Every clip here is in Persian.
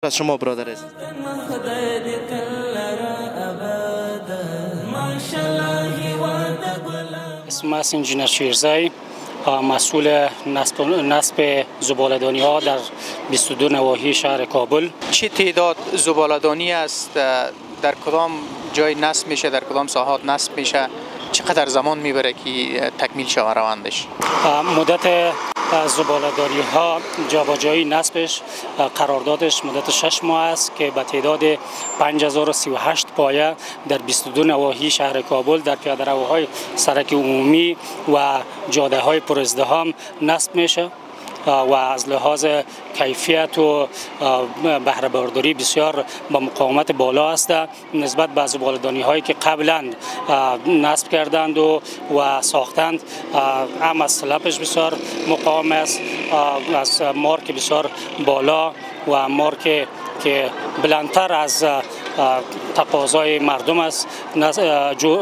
از شما برادر عزیز. اسم است انجینر شیرزای، مسئول نصب زباله‌دانی ها در 22 نواحی شهر کابل. چه تعداد زباله‌دانی است؟ در کدام جای نصب میشه؟ در کدام ساحات نصب میشه؟ چقدر زمان میبره که تکمیل شود روندش؟ مدت زباله‌دانی ها جابجایی نصبش قراردادش مدت 6 ماه است که به تعداد 5038 پایه در 22 نواحی شهر کابل در پیاده‌روهای سرک عمومی و جاده های پر ازدحام نصب میشه و از لحاظ کیفیت و بهره برداری بسیار با مقاومت بالا است نسبت به زباله‌دانی هایی که قبلا نصب کردند و ساختند. هم از سلبش بسیار مقاوم است، از مارک بسیار بالا و مارک که بلندتر از تقاضای مردم است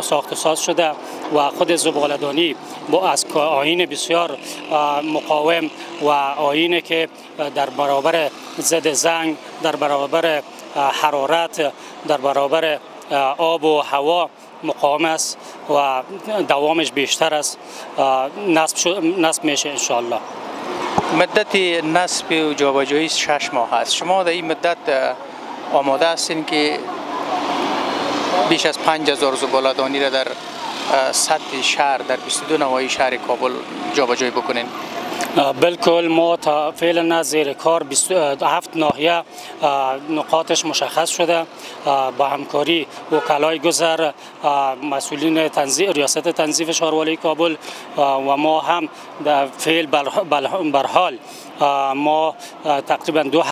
ساخت و ساز شده و خود زباله‌دانی با از آیین بسیار مقاوم و آیینی که در برابر ضد زنگ، در برابر حرارت، در برابر آب و هوا مقاوم است و دوامش بیشتر است. نصب میشه انشاءالله. مدت نصب و جابجایی 6 ماه است. شما در این مدت آماده هستین که بیش از 5000 زباله‌دانی را در سطح شهر در 22 نواحی شهر کابل جابجایی بکنین؟ بالکل، ما تا فعلا زیر کار 7 ناحیه نقاطش مشخص شده با همکاری وکلای گذر، مسئولین ریاست تنظیف شهرواری کابل و ما هم در فعل برحال ما تقریبا